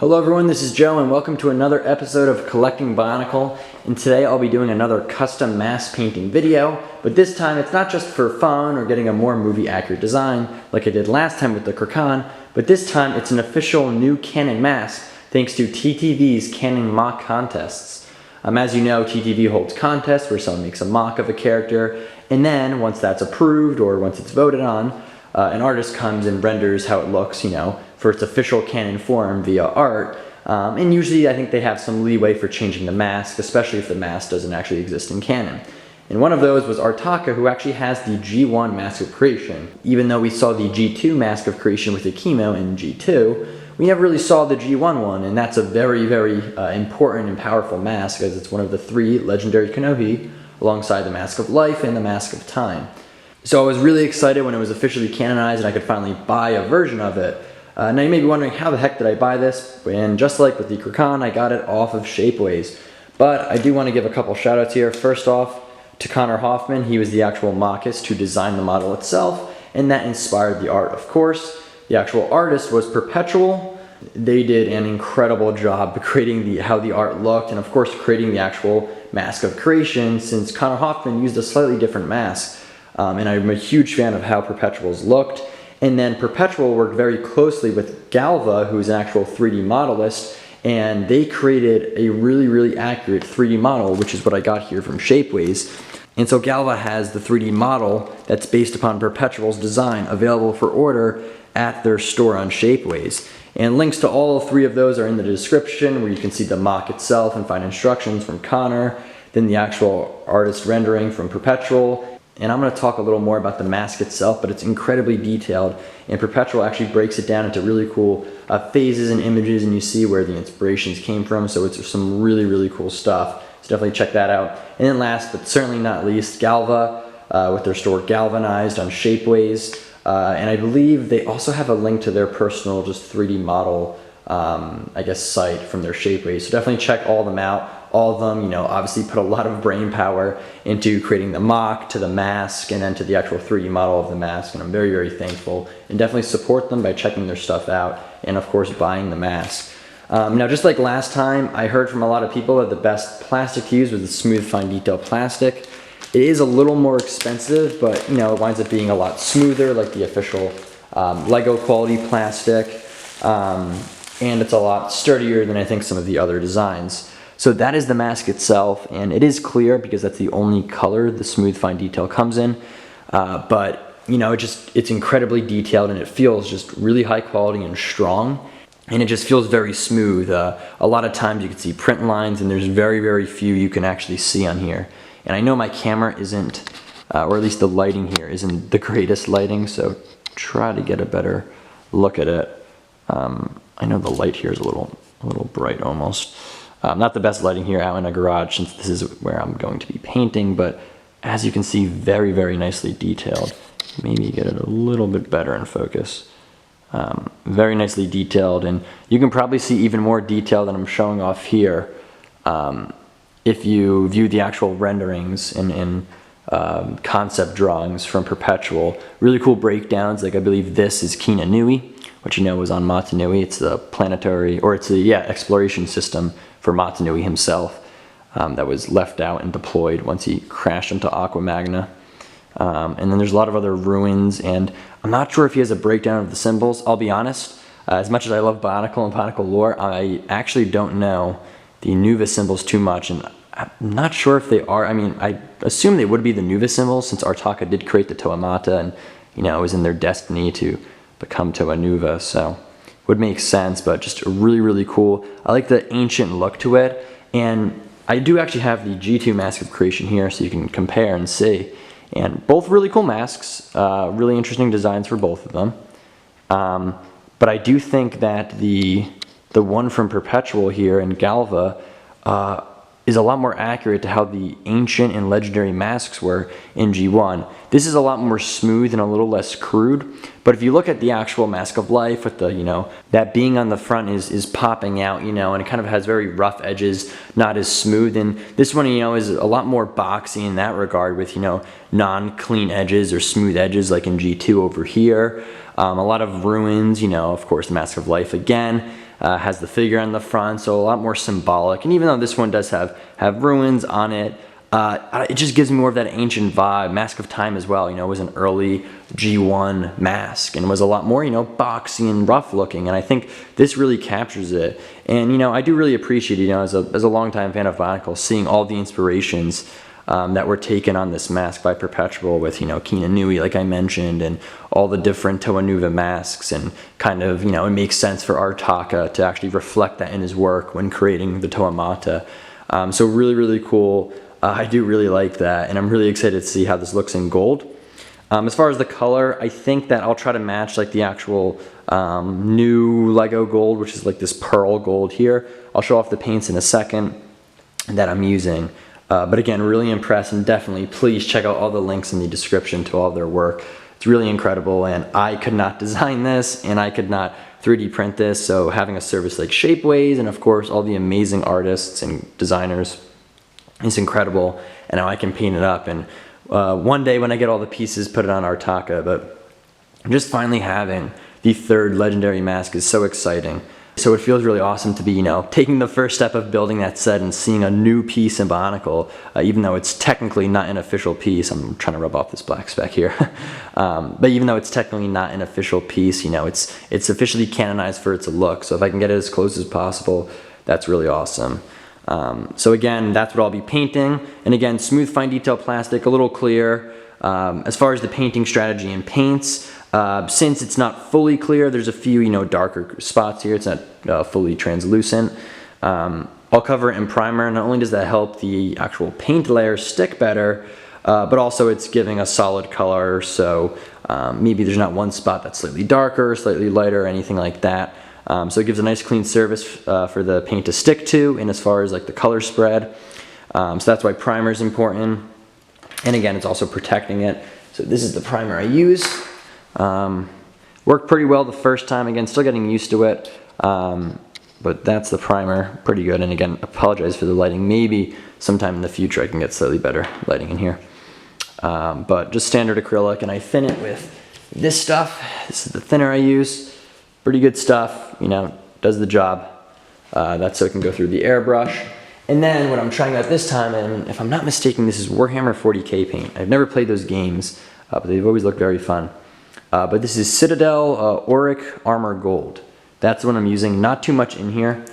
Hello everyone, this is Joe and welcome to another episode of Collecting Bionicle, and today I'll be doing another custom mask painting video, but this time it's not just for fun or getting a more movie accurate design like I did last time with the Krakan, but this time it's an official new Canon mask thanks to TTV's Canon mock contests. As you know, TTV holds contests where someone makes a mock of a character, and then once that's approved or once it's voted on, an artist comes and renders how it looks, for its official Canon form via art. And usually I think they have some leeway for changing the mask, especially if the mask doesn't actually exist in Canon. And one of those was Ackar, who actually has the G1 Mask of Creation. Even though we saw the G2 Mask of Creation with the chemo in G2, we never really saw the G1 one, and that's a very, very important and powerful mask, as it's one of the three legendary Kanohi, alongside the Mask of Life and the Mask of Time. So I was really excited when it was officially canonized and I could finally buy a version of it. Now you may be wondering, how the heck did I buy this? And just like with the Krakan, I got it off of Shapeways. But I do want to give a couple shout outs here. First off, to Connor Hoffman. He was the actual mockist who designed the model itself, and that inspired the art, of course. The actual artist was Perpetual. They did an incredible job creating how the art looked, and of course creating the actual Mask of Creation, since Connor Hoffman used a slightly different mask. And I'm a huge fan of how Perpetual's looked. And then Perpetual worked very closely with Galva, who's an actual 3D modelist, and they created a really, really accurate 3D model, which is what I got here from Shapeways. And so Galva has the 3D model that's based upon Perpetual's design available for order at their store on Shapeways. And links to all three of those are in the description, where you can see the mock itself and find instructions from Connor, then the actual artist rendering from Perpetual. And I'm going to talk a little more about the mask itself, but it's incredibly detailed, and Perpetual actually breaks it down into really cool phases and images, and you see where the inspirations came from, so it's some really, really cool stuff. So definitely check that out. And then last, but certainly not least, Galva with their store Galvanized on Shapeways. And I believe they also have a link to their personal just 3D model, site from their Shapeways. So definitely check all of them out. All of them, obviously put a lot of brain power into creating the mock, to the mask, and then to the actual 3D model of the mask, and I'm very, very thankful, and definitely support them by checking their stuff out, and of course buying the mask. Now, just like last time, I heard from a lot of people that the best plastic to use was the smooth, fine detail plastic. It is a little more expensive, but it winds up being a lot smoother, like the official Lego quality plastic, and it's a lot sturdier than I think some of the other designs. So that is the mask itself, and it is clear because that's the only color the smooth fine detail comes in. But it's incredibly detailed, and it feels just really high quality and strong, and it just feels very smooth. A lot of times you can see print lines, and there's very, very few you can actually see on here. And I know my camera isn't, or at least the lighting here isn't the greatest lighting, so try to get a better look at it. I know the light here is a little bright almost. Not the best lighting here out in a garage, since this is where I'm going to be painting, but as you can see, very, very nicely detailed. Maybe get it a little bit better in focus. Very nicely detailed, and you can probably see even more detail than I'm showing off here if you view the actual renderings and concept drawings from Perpetual. Really cool breakdowns, like I believe this is Kina Nui, which was on Matanui. It's the planetary, or it's the exploration system for Matanui himself, that was left out and deployed once he crashed into Aqua Magna. And then there's a lot of other ruins, and I'm not sure if he has a breakdown of the symbols. I'll be honest, as much as I love Bionicle and Bionicle lore, I actually don't know the Nuva symbols too much, and I'm not sure if they are. I mean, I assume they would be the Nuva symbols, since Ackar did create the Toamata, and it was in their destiny to become Toa Nuva, so would make sense, but just really, really cool. I like the ancient look to it, and I do actually have the G2 Mask of Creation here, so you can compare and see. And both really cool masks, really interesting designs for both of them. But I do think that the one from Perpetual here in Galva is a lot more accurate to how the ancient and legendary masks were in G1. This is a lot more smooth and a little less crude, but if you look at the actual Mask of Life with the, that being on the front is popping out, and it kind of has very rough edges, not as smooth, and this one, is a lot more boxy in that regard with, non-clean edges or smooth edges like in G2 over here. A lot of ruins, of course, the Mask of Life again. has the figure on the front, so a lot more symbolic. And even though this one does have ruins on it, it just gives me more of that ancient vibe. Mask of Time as well, you know, was an early G1 mask and was a lot more, you know, boxy and rough looking, and I think this really captures it. And, you know, I do really appreciate, you know, as a longtime fan of Bionicle, seeing all the inspirations that were taken on this mask by Perpetual with, you know, Kina Nui, like I mentioned, and all the different Toa Nuva masks, and kind of, you know, it makes sense for Artaka to actually reflect that in his work when creating the Toa Mata. So really, really cool. I do really like that, and I'm really excited to see how this looks in gold. As far as the color, I think that I'll try to match like the actual new Lego gold, which is like this pearl gold here. I'll show off the paints in a second that I'm using. But again, really impressed, and definitely please check out all the links in the description to all of their work. It's really incredible, and I could not design this, and I could not 3D print this, so having a service like Shapeways, and of course all the amazing artists and designers, is incredible, and now I can paint it up. And one day when I get all the pieces, put it on Artaka. But just finally having the third legendary mask is so exciting. So it feels really awesome to be, you know, taking the first step of building that set and seeing a new piece in Bionicle, even though it's technically not an official piece. I'm trying to rub off this black speck here. But even though it's technically not an official piece, you know, it's officially canonized for its look. So if I can get it as close as possible, that's really awesome. So again, that's what I'll be painting. And again, smooth fine detail plastic, a little clear. As far as the painting strategy and paints, since it's not fully clear, there's a few, you know, darker spots here. It's not fully translucent. I'll cover it in primer. Not only does that help the actual paint layer stick better, but also it's giving a solid color. So maybe there's not one spot that's slightly darker, slightly lighter, or anything like that. So it gives a nice clean surface for the paint to stick to, and as far as like the color spread. So that's why primer is important. And again, it's also protecting it. So this is the primer I use. Worked pretty well the first time. Again, still getting used to it. But that's the primer, pretty good. And again, apologize for the lighting. Maybe sometime in the future I can get slightly better lighting in here. But just standard acrylic, and I thin it with this stuff. This is the thinner I use. Pretty good stuff, you know, does the job. That's so it can go through the airbrush. And then what I'm trying out this time, and if I'm not mistaken, this is Warhammer 40K paint. I've never played those games, but they've always looked very fun. But this is Citadel Auric Armor Gold. That's what I'm using. Not too much in here,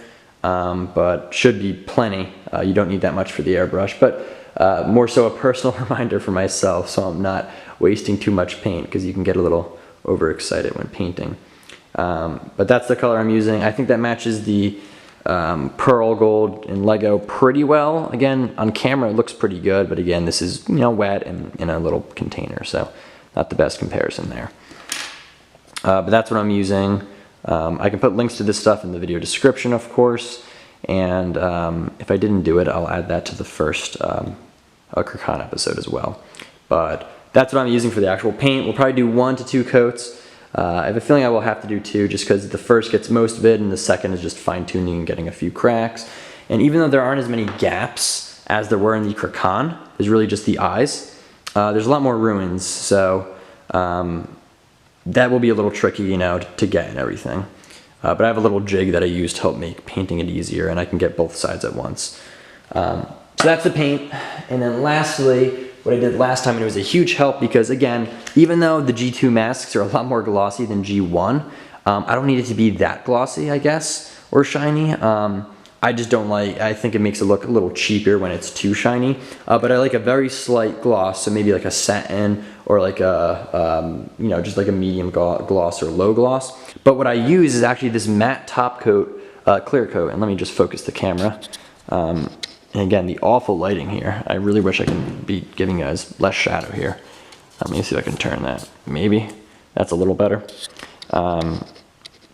but should be plenty. You don't need that much for the airbrush, but more so a personal reminder for myself, so I'm not wasting too much paint, because you can get a little overexcited when painting. But that's the color I'm using. I think that matches the pearl gold in Lego pretty well. Again, on camera it looks pretty good, but again, this is, you know, wet and in a little container, so not the best comparison there. But that's what I'm using. I can put links to this stuff in the video description, of course, and if I didn't do it, I'll add that to the first Ackar episode as well. But that's what I'm using for the actual paint. We'll probably do 1 to 2 coats. I have a feeling I will have to do 2, just because the first gets most of it and the second is just fine-tuning and getting a few cracks. And even though there aren't as many gaps as there were in the Krakan, there's really just the eyes. There's a lot more ruins, so that will be a little tricky, you know, to get and everything. But I have a little jig that I use to help make painting it easier, and I can get both sides at once. So that's the paint. And then lastly, what I did last time, and it was a huge help, because again, even though the G2 masks are a lot more glossy than G1, I don't need it to be that glossy, I guess, or shiny. I just don't like, I think it makes it look a little cheaper when it's too shiny. But I like a very slight gloss, so maybe like a satin, or like a, you know, just like a medium gloss or low gloss. But what I use is actually this matte top coat, clear coat, and let me just focus the camera. And again, the awful lighting here. I really wish I could be giving you guys less shadow here. Let me see if I can turn that. Maybe that's a little better.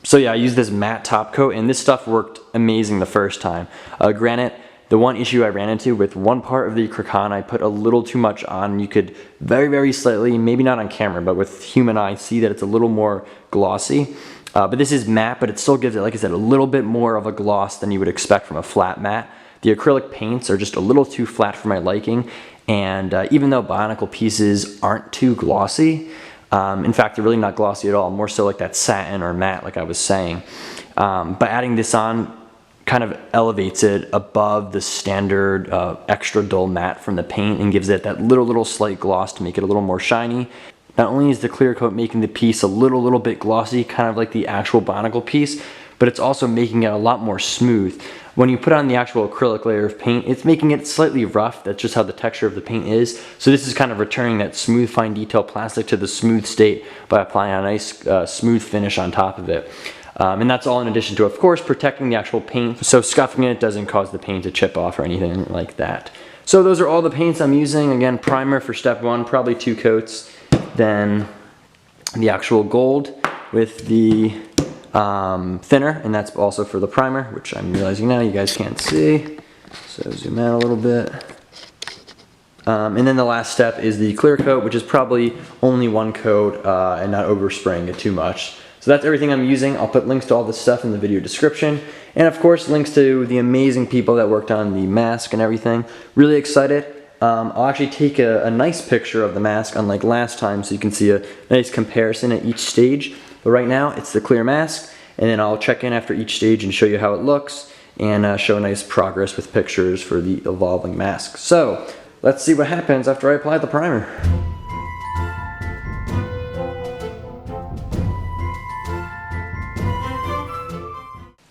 So yeah, I used this matte top coat, and this stuff worked amazing the first time. Granted, the one issue I ran into with one part of the Krakan, I put a little too much on. You could very, very slightly, maybe not on camera, but with human eye, see that it's a little more glossy. But this is matte, but it still gives it, like I said, a little bit more of a gloss than you would expect from a flat matte. The acrylic paints are just a little too flat for my liking, and even though Bionicle pieces aren't too glossy, in fact, they're really not glossy at all, more so like that satin or matte, like I was saying. But adding this on kind of elevates it above the standard extra dull matte from the paint and gives it that little slight gloss to make it a little more shiny. Not only is the clear coat making the piece a little bit glossy, kind of like the actual Bionicle piece, but it's also making it a lot more smooth. When you put on the actual acrylic layer of paint, it's making it slightly rough. That's just how the texture of the paint is. So this is kind of returning that smooth, fine detail plastic to the smooth state by applying a nice smooth finish on top of it. And that's all in addition to, of course, protecting the actual paint, so scuffing it doesn't cause the paint to chip off or anything like that. So those are all the paints I'm using. Again, primer for step 1, probably 2 coats. Then the actual gold with the thinner, and that's also for the primer, which I'm realizing now you guys can't see. So zoom out a little bit. And then the last step is the clear coat, which is probably only 1 coat and not overspraying it too much. So that's everything I'm using. I'll put links to all this stuff in the video description. And of course, links to the amazing people that worked on the mask and everything. Really excited. I'll actually take a nice picture of the mask, unlike last time, so you can see a nice comparison at each stage. But right now, it's the clear mask, and then I'll check in after each stage and show you how it looks, and show nice progress with pictures for the evolving mask. So, let's see what happens after I apply the primer.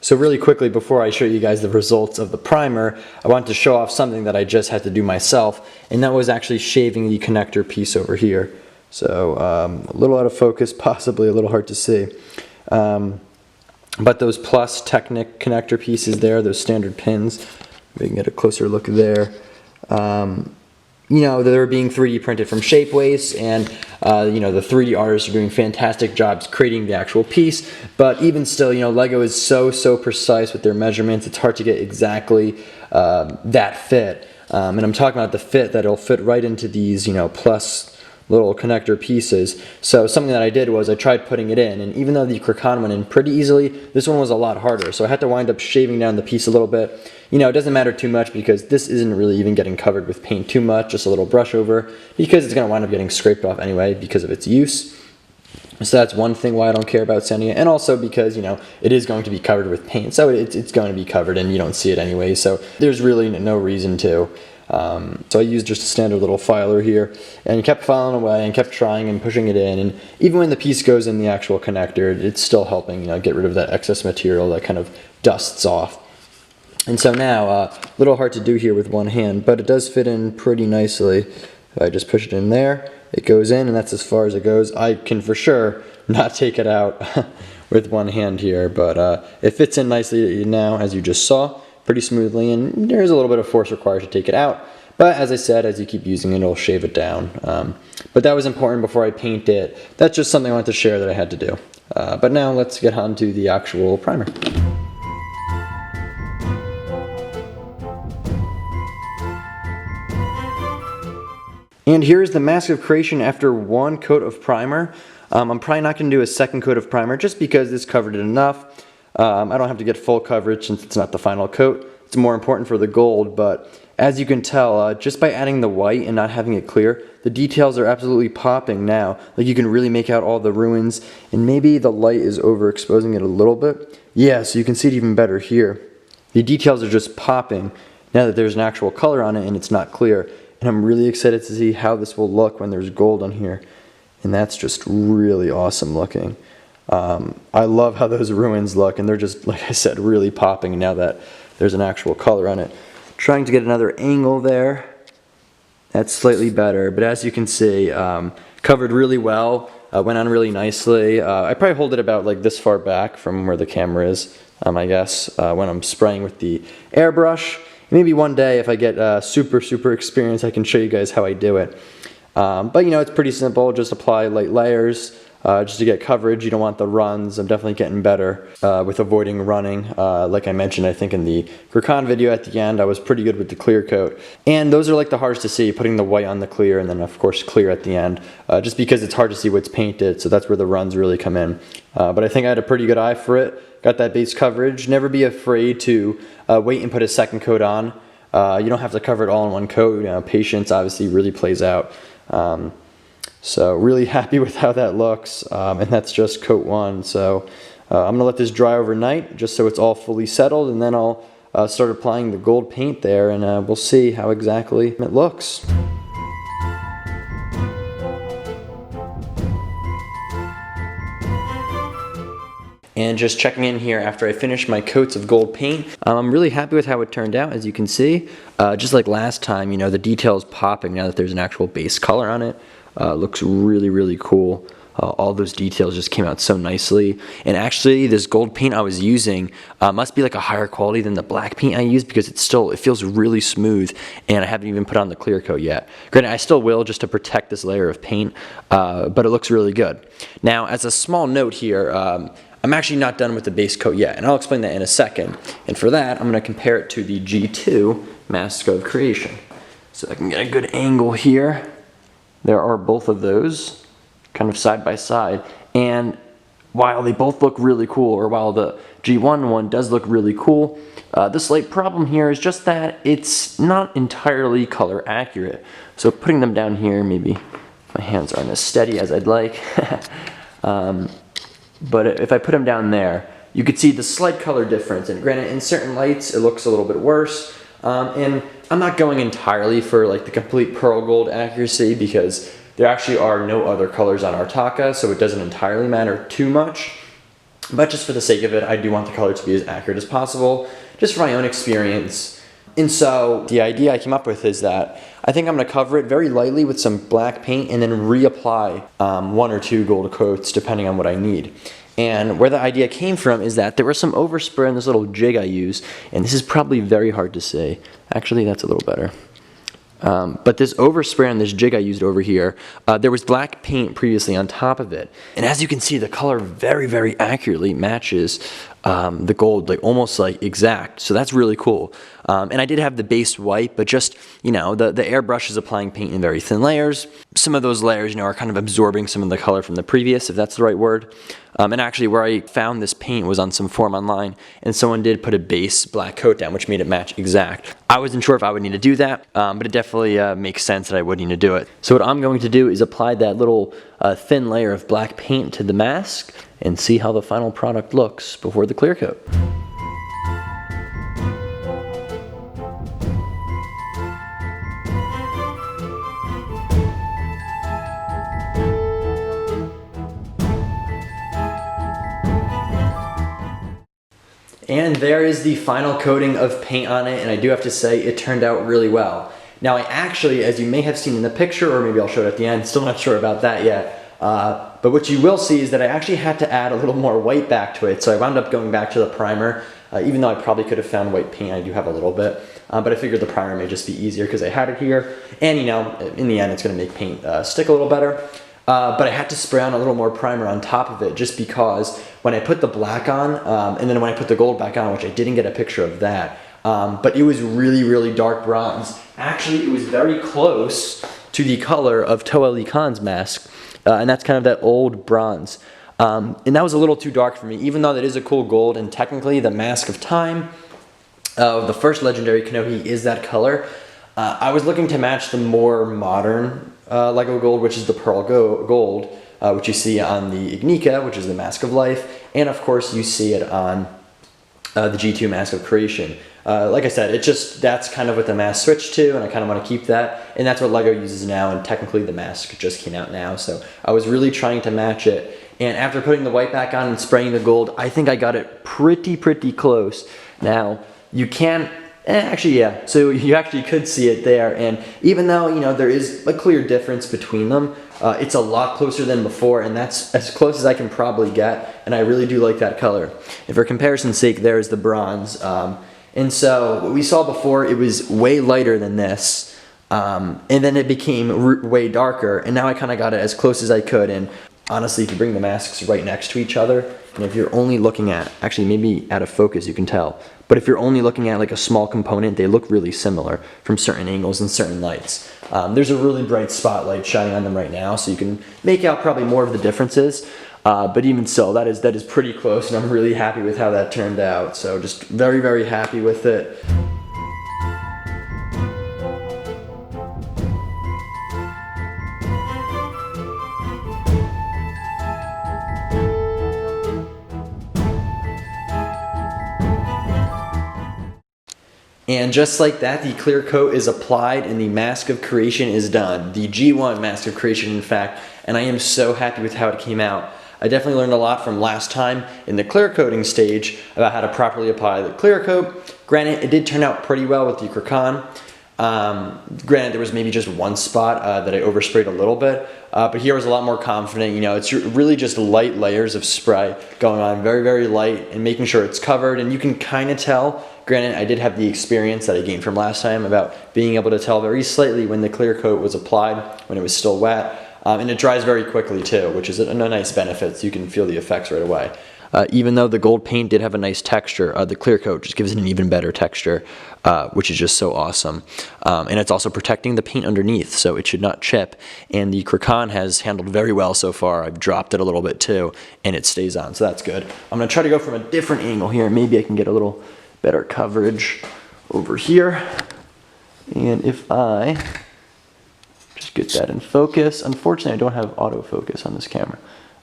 So really quickly, before I show you guys the results of the primer, I want to show off something that I just had to do myself, and that was actually shaving the connector piece over here. So a little out of focus, possibly a little hard to see. But those Plus Technic connector pieces there, those standard pins, we can get a closer look there. You know, they're being 3D printed from Shapeways, and you know, the 3D artists are doing fantastic jobs creating the actual piece. But even still, you know, Lego is so precise with their measurements. It's hard to get exactly that fit. And I'm talking about the fit that'll fit right into these, you know, Plus little connector pieces. So something that I did was I tried putting it in, and even though the Krakan went in pretty easily, this one was a lot harder. So I had to wind up shaving down the piece a little bit. You know, it doesn't matter too much because this isn't really even getting covered with paint too much, just a little brush over, because it's going to wind up getting scraped off anyway because of its use. So that's one thing why I don't care about sanding it, and also because, you know, it is going to be covered with paint, so it's going to be covered and you don't see it anyway, so there's really no reason to. So I used just a standard little filer here and kept filing away and kept trying and pushing it in, and even when the piece goes in the actual connector, it's still helping, you know, get rid of that excess material that kind of dusts off. And so now, a little hard to do here with one hand, but it does fit in pretty nicely. If I just push it in there, it goes in, and that's as far as it goes. I can for sure not take it out with one hand here, but it fits in nicely now, as you just saw, pretty smoothly, and there's a little bit of force required to take it out. But as I said, as you keep using it, it'll shave it down. But that was important before I paint it. That's just something I wanted to share that I had to do. But now let's get on to the actual primer. And here's the mask of creation after 1 coat of primer. I'm probably not going to do a 2nd coat of primer just because this covered it enough. I don't have to get full coverage since it's not the final coat. It's more important for the gold, but as you can tell, just by adding the white and not having it clear, the details are absolutely popping now. Like, you can really make out all the ruins, and maybe the light is overexposing it a little bit. Yeah, so you can see it even better here. The details are just popping now that there's an actual color on it and it's not clear. And I'm really excited to see how this will look when there's gold on here. And that's just really awesome looking. I love how those ruins look, and they're just, like I said, really popping now that there's an actual color on it. Trying to get another angle there. That's slightly better, but as you can see, covered really well, went on really nicely. I probably hold it about like this far back from where the camera is, I guess, when I'm spraying with the airbrush. Maybe one day if I get super experienced, I can show you guys how I do it. But you know, it's pretty simple. Just apply light layers just to get coverage. You don't want the runs. I'm definitely getting better with avoiding running. Like I mentioned, I think in the Krakan video at the end, I was pretty good with the clear coat. And those are like the hardest to see, putting the white on the clear and then of course clear at the end, just because it's hard to see what's painted. So that's where the runs really come in. But I think I had a pretty good eye for it. Got that base coverage. Never be afraid to wait and put a 2nd coat on. You don't have to cover it all in 1 coat. You know, patience obviously really plays out. So really happy with how that looks, and that's just coat 1. So I'm gonna let this dry overnight just so it's all fully settled, and then I'll start applying the gold paint there, and we'll see how exactly it looks. And just checking in here after I finished my coats of gold paint. I'm really happy with how it turned out, as you can see. Just like last time, you know, the detail's popping now that there's an actual base color on it. Looks really, really cool. All those details just came out so nicely. And actually, this gold paint I was using must be like a higher quality than the black paint I used, because it feels really smooth, and I haven't even put on the clear coat yet. Granted, I still will, just to protect this layer of paint, but it looks really good. Now, as a small note here, I'm actually not done with the base coat yet, and I'll explain that in a second. And for that, I'm going to compare it to the G2 Mask of Creation. So I can get a good angle here. There are both of those, kind of side by side. And while they both look really cool, or while the G1 one does look really cool, the slight problem here is just that it's not entirely color accurate. So putting them down here, maybe my hands aren't as steady as I'd like. But if I put them down there, you could see the slight color difference. And granted, in certain lights, it looks a little bit worse. And I'm not going entirely for like the complete pearl gold accuracy, because there actually are no other colors on Artaka, so it doesn't entirely matter too much. But just for the sake of it, I do want the color to be as accurate as possible, just for my own experience. And so the idea I came up with is that I think I'm going to cover it very lightly with some black paint and then reapply 1 or 2 gold coats depending on what I need. And where the idea came from is that there was some overspray on this little jig I use, and this is probably very hard to see. Actually, that's a little better. But this overspray on this jig I used over here, there was black paint previously on top of it. And as you can see, the color very, very accurately matches the gold, like almost like exact. So that's really cool. And I did have the base white, but just, you know, the airbrush is applying paint in very thin layers. Some of those layers, you know, are kind of absorbing some of the color from the previous, if that's the right word. And actually where I found this paint was on some forum online, and someone did put a base black coat down, which made it match exact. I wasn't sure if I would need to do that, but it definitely makes sense that I would need to do it. So what I'm going to do is apply that little thin layer of black paint to the mask and see how the final product looks before the clear coat. And there is the final coating of paint on it, and I do have to say it turned out really well. Now I actually, as you may have seen in the picture, or maybe I'll show it at the end, still not sure about that yet, but what you will see is that I actually had to add a little more white back to it, so I wound up going back to the primer, even though I probably could have found white paint. I do have a little bit, but I figured the primer may just be easier because I had it here, and you know, in the end it's going to make paint stick a little better. But I had to spray on a little more primer on top of it, just because when I put the black on, and then when I put the gold back on, which I didn't get a picture of that, but it was really, really dark bronze. Actually, it was very close to the color of Toa Lee Khan's mask, and that's kind of that old bronze. And that was a little too dark for me, even though that is a cool gold, and technically the Mask of Time, the first legendary Kanohi, is that color. I was looking to match the more modern Lego gold, which is the pearl gold, which you see on the Ignika, which is the Mask of Life, and of course you see it on the G2 Mask of Creation. Like I said, that's kind of what the mask switched to, and I kind of want to keep that, and that's what Lego uses now, and technically the mask just came out now, so I was really trying to match it. And after putting the white back on and spraying the gold, I think I got it pretty close. Now, you can, actually, yeah, so you actually could see it there, and even though, you know, there is a clear difference between them, it's a lot closer than before, and that's as close as I can probably get, and I really do like that color. And for comparison's sake, there's the bronze. And so what we saw before, it was way lighter than this, and then it became way darker, and now I kind of got it as close as I could. And honestly, if you bring the masks right next to each other, and if you're only looking at, actually maybe out of focus you can tell, but if you're only looking at like a small component, they look really similar from certain angles and certain lights. There's a really bright spotlight shining on them right now, so you can make out probably more of the differences. But even so, that is pretty close, and I'm really happy with how that turned out. So just very happy with it. And just like that, the clear coat is applied and the mask of creation is done. The G1 mask of creation, in fact, and I am so happy with how it came out. I definitely learned a lot from last time in the clear coating stage about how to properly apply the clear coat. Granted, it did turn out pretty well with the Ackar. Granted, there was maybe just one spot that I oversprayed a little bit, but here I was a lot more confident. You know, it's really just light layers of spray going on, very, very light, and making sure it's covered. And you can kind of tell. Granted, I did have the experience that I gained from last time about being able to tell very slightly when the clear coat was applied, when it was still wet. And it dries very quickly too, which is a nice benefit, so you can feel the effects right away. Even though the gold paint did have a nice texture, the clear coat just gives it an even better texture, which is just so awesome. And it's also protecting the paint underneath, so it should not chip. And the Ackar has handled very well so far. I've dropped it a little bit too, and it stays on, so that's good. I'm going to try to go from a different angle here. Maybe I can get a little better coverage over here. And if I just get that in focus. Unfortunately, I don't have autofocus on this camera.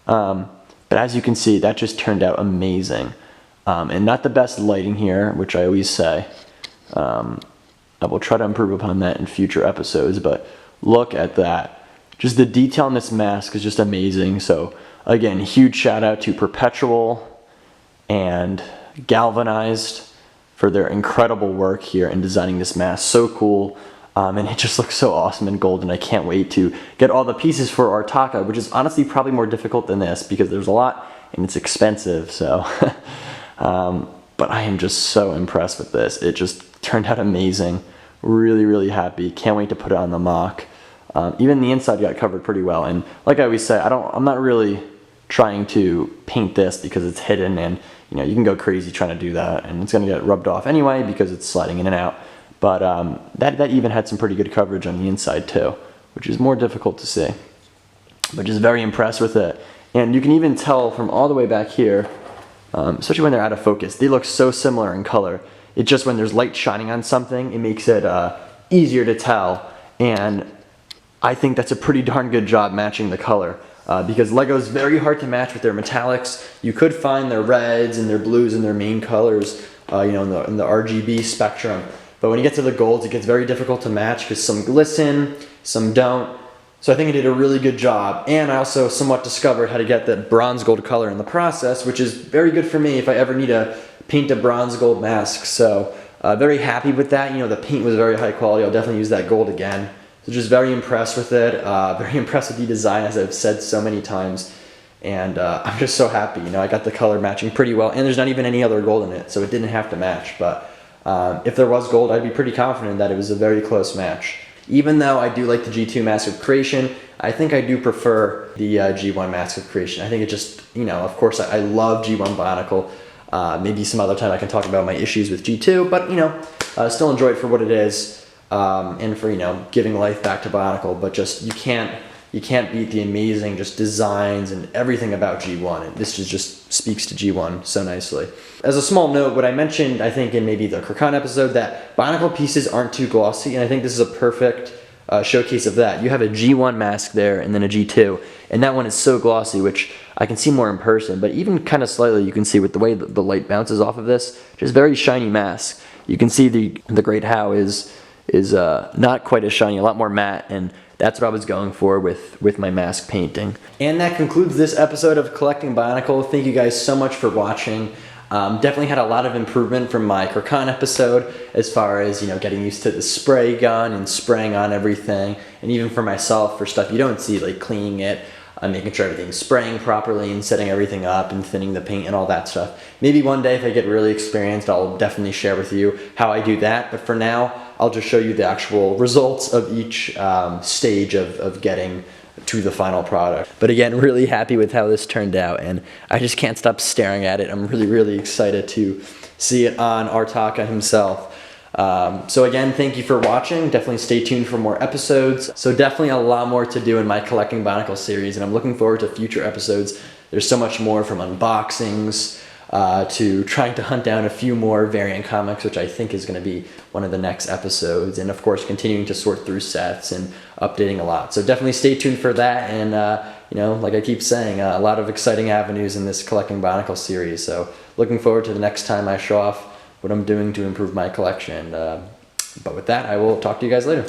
But as you can see, that just turned out amazing. And not the best lighting here, which I always say. I will try to improve upon that in future episodes, but look at that. Just the detail on this mask is just amazing. So again, huge shout out to Perpetual and Galvanized for their incredible work here in designing this mask. So cool. And it just looks so awesome in gold, and I can't wait to get all the pieces for our Ackar, which is honestly probably more difficult than this because there's a lot and it's expensive. So, but I am just so impressed with this. It just turned out amazing. Really, really happy. Can't wait to put it on the mock. Even the inside got covered pretty well. And like I always say, I'm not really trying to paint this because it's hidden, and you know, you can go crazy trying to do that, and it's gonna get rubbed off anyway because it's sliding in and out. But that even had some pretty good coverage on the inside too, which is more difficult to see. But just very impressed with it. And you can even tell from all the way back here, especially when they're out of focus, they look so similar in color. It's just when there's light shining on something, it makes it easier to tell. And I think that's a pretty darn good job matching the color. Because Lego is very hard to match with their metallics. You could find their reds and their blues and their main colors, you know, in the RGB spectrum. But when you get to the golds, it gets very difficult to match because some glisten, some don't. So I think I did a really good job. And I also somewhat discovered how to get the bronze gold color in the process, which is very good for me if I ever need to paint a bronze gold mask. So very happy with that. You know, the paint was very high quality. I'll definitely use that gold again. So just very impressed with it. Very impressed with the design, as I've said so many times. And I'm just so happy. You know, I got the color matching pretty well. And there's not even any other gold in it, so it didn't have to match. But if there was gold, I'd be pretty confident that it was a very close match. Even though I do like the G2 Mask of Creation, I think I do prefer the G1 Mask of Creation. I think it just, you know, of course I love G1 Bionicle. Maybe some other time I can talk about my issues with G2, but, you know, still enjoy it for what it is, and for, you know, giving life back to Bionicle. But just, you can't beat the amazing just designs and everything about G1. And this just speaks to G1 so nicely. As a small note, what I mentioned, I think in maybe the Ackar episode, that Bionicle pieces aren't too glossy, and I think this is a perfect showcase of that. You have a G1 mask there and then a G2, and that one is so glossy, which I can see more in person, but even kind of slightly you can see with the way the light bounces off of this, just very shiny mask. You can see the Great How is not quite as shiny, a lot more matte, and that's what I was going for with my mask painting. And that concludes this episode of Collecting Bionicle. Thank you guys so much for watching. Definitely had a lot of improvement from my Ackar episode as far as, you know, getting used to the spray gun and spraying on everything. And even for myself, for stuff you don't see, like cleaning it, making sure everything's spraying properly and setting everything up and thinning the paint and all that stuff. Maybe one day if I get really experienced, I'll definitely share with you how I do that. But for now, I'll just show you the actual results of each stage of getting to the final product. But again, really happy with how this turned out, and I just can't stop staring at it. I'm really, really excited to see it on our Ackar himself. So again, thank you for watching. Definitely stay tuned for more episodes. So definitely a lot more to do in my Collecting Bionicle series, and I'm looking forward to future episodes. There's so much more, from unboxings to trying to hunt down a few more variant comics, which I think is going to be one of the next episodes, and of course continuing to sort through sets and updating a lot. So definitely stay tuned for that, and you know, like I keep saying, a lot of exciting avenues in this Collecting Bionicle series. So looking forward to the next time I show off what I'm doing to improve my collection. But with that, I will talk to you guys later.